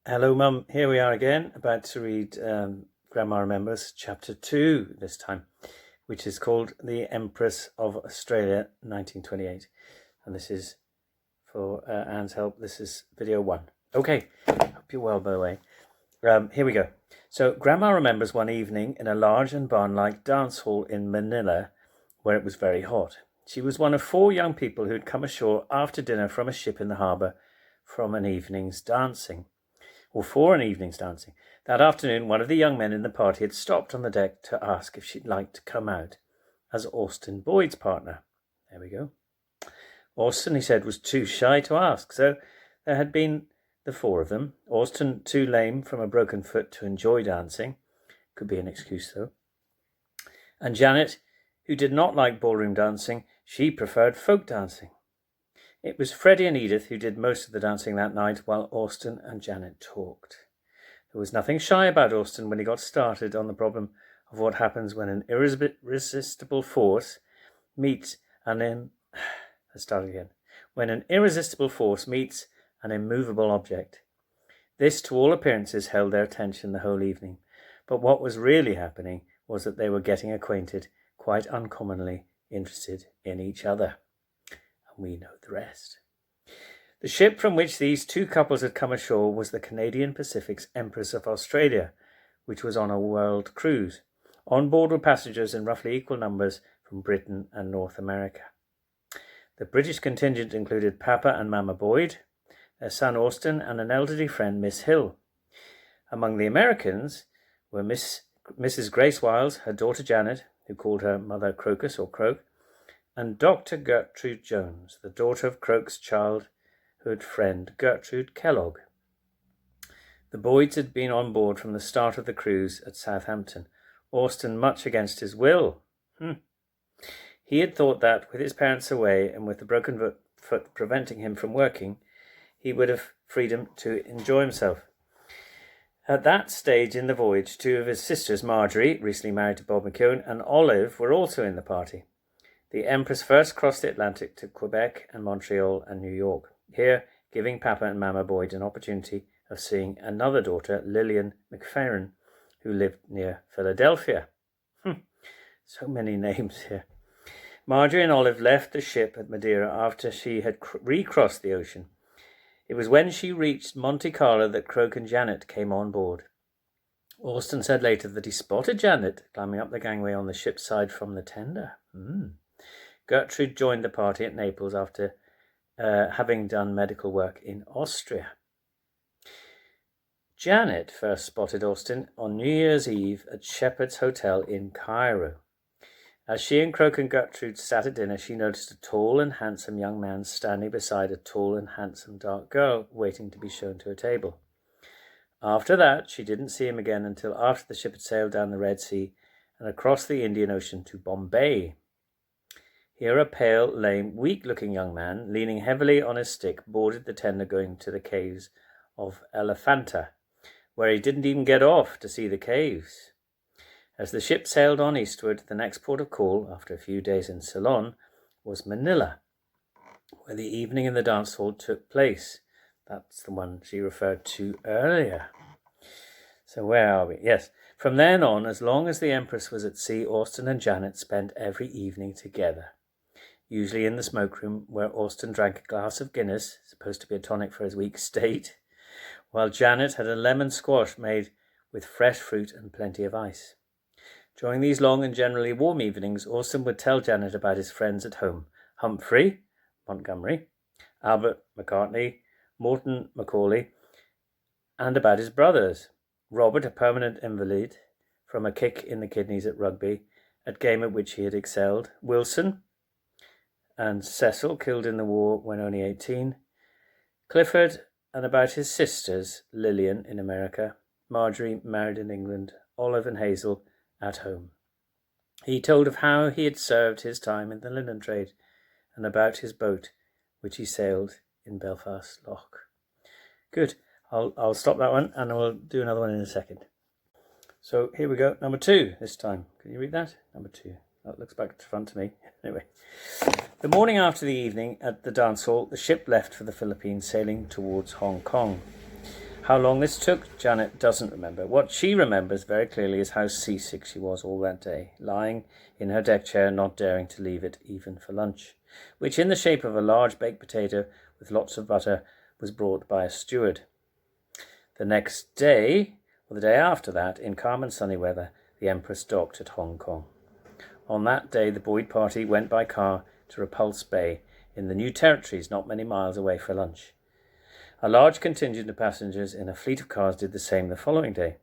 Hello, Mum. Here we are again, about to read Grandma Remembers, Chapter 2 this time, which is called The Empress of Australia, 1928. And this is, for Anne's help, this is video 1. Okay, hope you're well, by the way. Here we go. So, Grandma remembers one evening in a large and barn-like dance hall in Manila, where it was very hot. She was one of 4 young people who had come ashore after dinner from a ship in the harbour from an evening's dancing. Or for an evening's dancing. That afternoon, one of the young men in the party had stopped on the deck to ask if she'd like to come out as Austen Boyd's partner. There we go. Austen, he said, was too shy to ask, so there had been the 4 of them. Austen, too lame from a broken foot to enjoy dancing. Could be an excuse, though. And Janet, who did not like ballroom dancing, she preferred folk dancing. It was Freddie and Edith who did most of the dancing that night while Austen and Janet talked. There was nothing shy about Austen when he got started on the problem of what happens when an irresistible force meets an immovable object. This, to all appearances, held their attention the whole evening. But what was really happening was that they were getting acquainted, quite uncommonly interested in each other. We know the rest. The ship from which these 2 couples had come ashore was the Canadian Pacific's Empress of Australia, which was on a world cruise. On board were passengers in roughly equal numbers from Britain and North America. The British contingent included Papa and Mama Boyd, their son Austen, and an elderly friend, Miss Hill. Among the Americans were Mrs. Grace Wiles, her daughter Janet, who called her Mother Crocus or Croak, and Dr. Gertrude Jones, the daughter of Croak's childhood friend Gertrude Kellogg. The Boyds had been on board from the start of the cruise at Southampton, Austen much against his will. He had thought that, with his parents away and with the broken foot preventing him from working, he would have freedom to enjoy himself. At that stage in the voyage, 2 of his sisters, Marjorie, recently married to Bob McKeown, and Olive, were also in the party. The Empress first crossed the Atlantic to Quebec and Montreal and New York, here giving Papa and Mama Boyd an opportunity of seeing another daughter, Lillian McFerrin, who lived near Philadelphia. So many names here. Marjorie and Olive left the ship at Madeira after she had recrossed the ocean. It was when she reached Monte Carlo that Croak and Janet came on board. Austen said later that he spotted Janet climbing up the gangway on the ship's side from the tender. Gertrude joined the party at Naples after having done medical work in Austria. Janet first spotted Austen on New Year's Eve at Shepherd's Hotel in Cairo. As she and Croak and Gertrude sat at dinner, she noticed a tall and handsome young man standing beside a tall and handsome dark girl waiting to be shown to a table. After that, she didn't see him again until after the ship had sailed down the Red Sea and across the Indian Ocean to Bombay. Here a pale, lame, weak-looking young man, leaning heavily on his stick, boarded the tender going to the caves of Elephanta, where he didn't even get off to see the caves. As the ship sailed on eastward, the next port of call, after a few days in Ceylon, was Manila, where the evening in the dance hall took place. That's the one she referred to earlier. So where are we? Yes. From then on, as long as the Empress was at sea, Austen and Janet spent every evening together. Usually in the smoke room, where Austen drank a glass of Guinness, supposed to be a tonic for his weak state, while Janet had a lemon squash made with fresh fruit and plenty of ice. During these long and generally warm evenings, Austen would tell Janet about his friends at home, Humphrey, Montgomery, Albert Macartney, Morton Macaulay, and about his brothers, Robert, a permanent invalid from a kick in the kidneys at rugby, a game at which he had excelled, Wilson, and Cecil, killed in the war when only 18, Clifford, and about his sisters, Lillian in America, Marjorie married in England, Olive and Hazel at home. He told of how he had served his time in the linen trade and about his boat, which he sailed in Belfast Loch. Good. I'll stop that one and we'll do another one in a second. So here we go. Number 2 this time. Can you read that? Number 2. That looks back to front to me. Anyway. The morning after the evening at the dance hall, the ship left for the Philippines, sailing towards Hong Kong. How long this took, Janet doesn't remember. What she remembers very clearly is how seasick she was all that day, lying in her deck chair, not daring to leave it even for lunch, which in the shape of a large baked potato with lots of butter was brought by a steward. The next day, or the day after that, in calm and sunny weather, the Empress docked at Hong Kong. On that day, the buoyed party went by car to Repulse Bay in the New Territories, not many miles away, for lunch. A large contingent of passengers in a fleet of cars did the same the following day.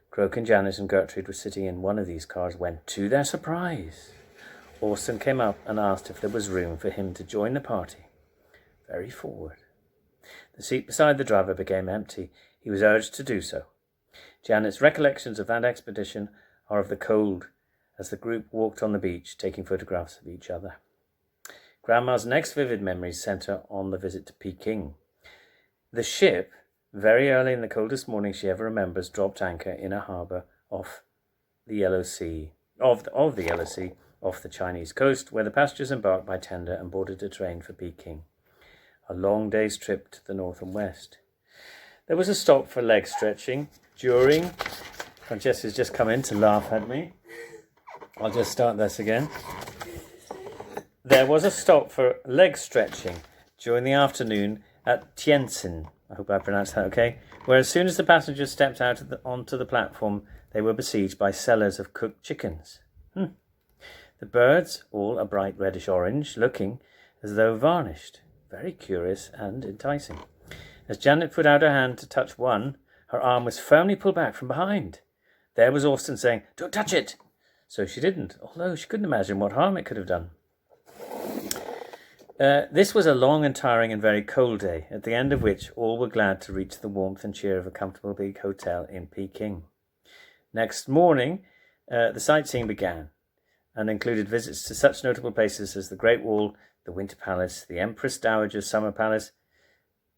Croak, Janet and Gertrude were sitting in one of these cars when, to their surprise, Austen came up and asked if there was room for him to join the party. Very forward. The seat beside the driver became empty. He was urged to do so. Janet's recollections of that expedition are of the cold, as the group walked on the beach, taking photographs of each other. Grandma's next vivid memories centre on the visit to Peking. The ship, very early in the coldest morning she ever remembers, dropped anchor in a harbour off the Yellow Sea, off the Chinese coast, where the passengers embarked by tender and boarded a train for Peking. A long day's trip to the north and west. There was a stop for leg stretching during... Francesca's just come in to laugh at me. I'll just start this again. There was a stop for leg stretching during the afternoon at Tientsin, I hope I pronounced that okay, where as soon as the passengers stepped out onto the platform, they were besieged by sellers of cooked chickens. The birds, all a bright reddish orange, looking as though varnished. Very curious and enticing. As Janet put out her hand to touch one, her arm was firmly pulled back from behind. There was Austen saying, "Don't touch it!" So she didn't, although she couldn't imagine what harm it could have done. This was a long and tiring and very cold day, at the end of which all were glad to reach the warmth and cheer of a comfortable big hotel in Peking. Next morning, the sightseeing began, and included visits to such notable places as the Great Wall, the Winter Palace, the Empress Dowager's Summer Palace.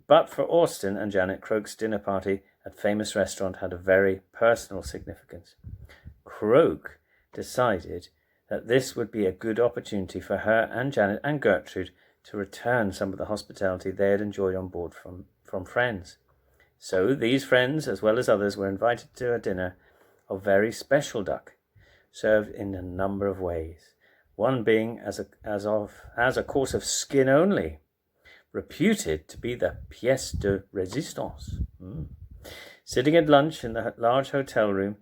But for Austen and Janet, Croak's dinner party at famous restaurant had a very personal significance. Croak decided that this would be a good opportunity for her and Janet and Gertrude to return some of the hospitality they had enjoyed on board from friends. So these friends, as well as others, were invited to a dinner of very special duck, served in a number of ways, one being as a course of skin only, reputed to be the pièce de résistance. Sitting at lunch in the large hotel room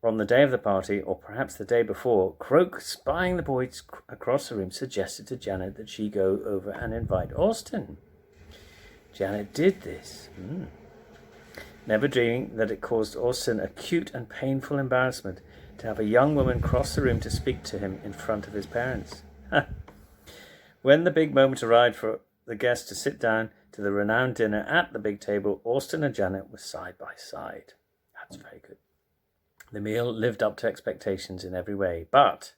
on the day of the party, or perhaps the day before, Croak, spying the boys across the room, suggested to Janet that she go over and invite Austen. Janet did this, never dreaming that it caused Austen acute and painful embarrassment to have a young woman cross the room to speak to him in front of his parents. When the big moment arrived for the guests to sit down to the renowned dinner at the big table, Austen and Janet were side by side. That's very good. The meal lived up to expectations in every way, but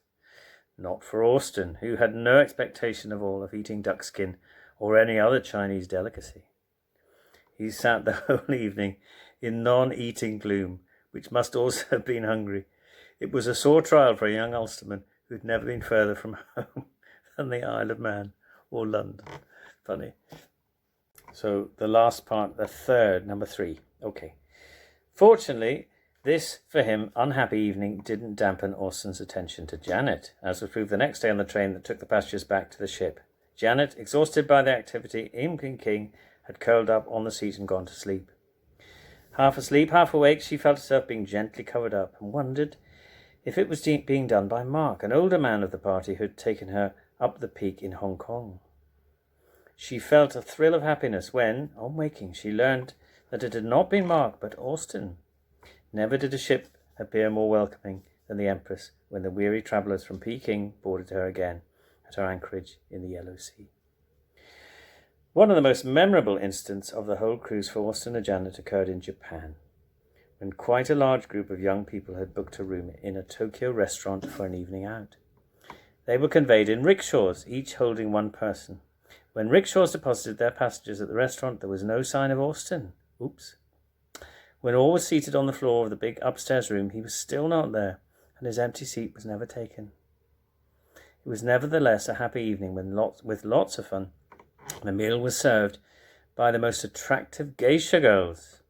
not for Austen, who had no expectation of all of eating duck skin or any other Chinese delicacy. He sat the whole evening in non-eating gloom, which must also have been hungry. It was a sore trial for a young Ulsterman who had never been further from home than the Isle of Man or London. Funny. So the last part, the third, number 3. Okay. Fortunately, this, for him, unhappy evening didn't dampen Austen's attention to Janet, as was proved the next day on the train that took the passengers back to the ship. Janet, exhausted by the activity in Peking, had curled up on the seat and gone to sleep. Half asleep, half awake, she felt herself being gently covered up and wondered if it was being done by Mark, an older man of the party who had taken her up the peak in Hong Kong. She felt a thrill of happiness when, on waking, she learned that it had not been Mark but Austen. Never did a ship appear more welcoming than the Empress when the weary travellers from Peking boarded her again at her anchorage in the Yellow Sea. One of the most memorable incidents of the whole cruise for Austen and Janet occurred in Japan, when quite a large group of young people had booked a room in a Tokyo restaurant for an evening out. They were conveyed in rickshaws, each holding one person. When rickshaws deposited their passengers at the restaurant, there was no sign of Austen. Oops. When all was seated on the floor of the big upstairs room, he was still not there, and his empty seat was never taken. It was nevertheless a happy evening with lots of fun. The meal was served by the most attractive geisha girls.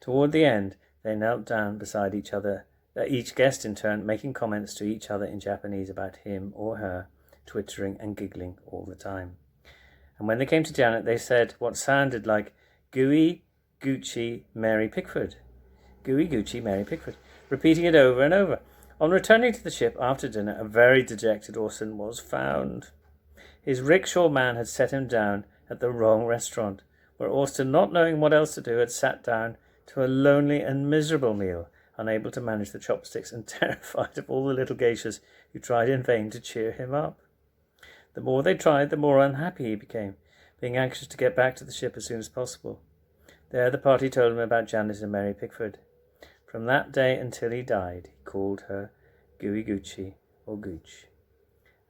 Toward the end, they knelt down beside each other, each guest in turn making comments to each other in Japanese about him or her, twittering and giggling all the time. And when they came to Janet, they said what sounded like Gooey, Gucci, Mary Pickford. Gooey, Gucci, Mary Pickford, repeating it over and over. On returning to the ship after dinner, a very dejected Austen was found. His rickshaw man had set him down at the wrong restaurant, where Austen, not knowing what else to do, had sat down to a lonely and miserable meal, unable to manage the chopsticks and terrified of all the little geishas who tried in vain to cheer him up. The more they tried, the more unhappy he became, being anxious to get back to the ship as soon as possible. There the party told him about Janet and Mary Pickford. From that day until he died, he called her Gooey Gucci or Gooch.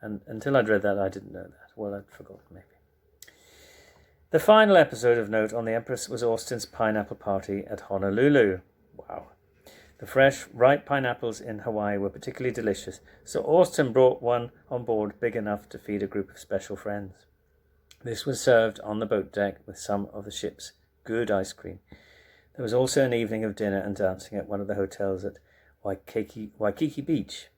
And until I'd read that, I didn't know that. Well, I'd forgotten maybe. The final episode of note on the Empress was Austen's pineapple party at Honolulu. Wow. The fresh, ripe pineapples in Hawaii were particularly delicious, so Austen brought one on board big enough to feed a group of special friends. This was served on the boat deck with some of the ship's good ice cream. There was also an evening of dinner and dancing at one of the hotels at Waikiki Beach.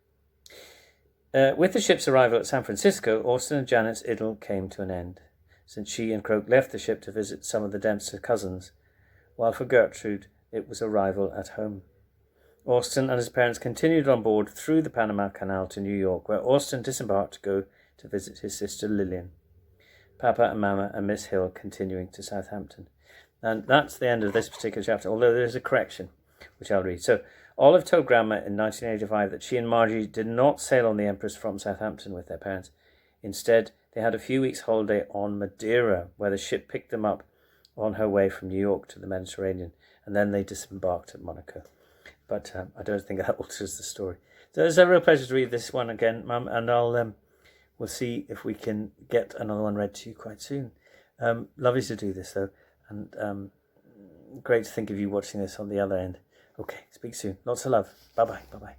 With the ship's arrival at San Francisco, Austen and Janet's idyll came to an end, since she and Croak left the ship to visit some of the Dempster cousins, while for Gertrude it was arrival at home. Austen and his parents continued on board through the Panama Canal to New York, where Austen disembarked to go to visit his sister Lillian. Papa and Mama and Miss Hill continuing to Southampton. And that's the end of this particular chapter, although there's a correction, which I'll read. So, Olive told Grandma in 1985 that she and Margie did not sail on the Empress from Southampton with their parents. Instead, they had a few weeks' holiday on Madeira, where the ship picked them up on her way from New York to the Mediterranean, and then they disembarked at Monaco. But I don't think that alters the story. So it's a real pleasure to read this one again, Mum, and we'll see if we can get another one read to you quite soon. Lovely to do this, though. And great to think of you watching this on the other end. Okay, speak soon. Lots of love. Bye-bye. Bye-bye.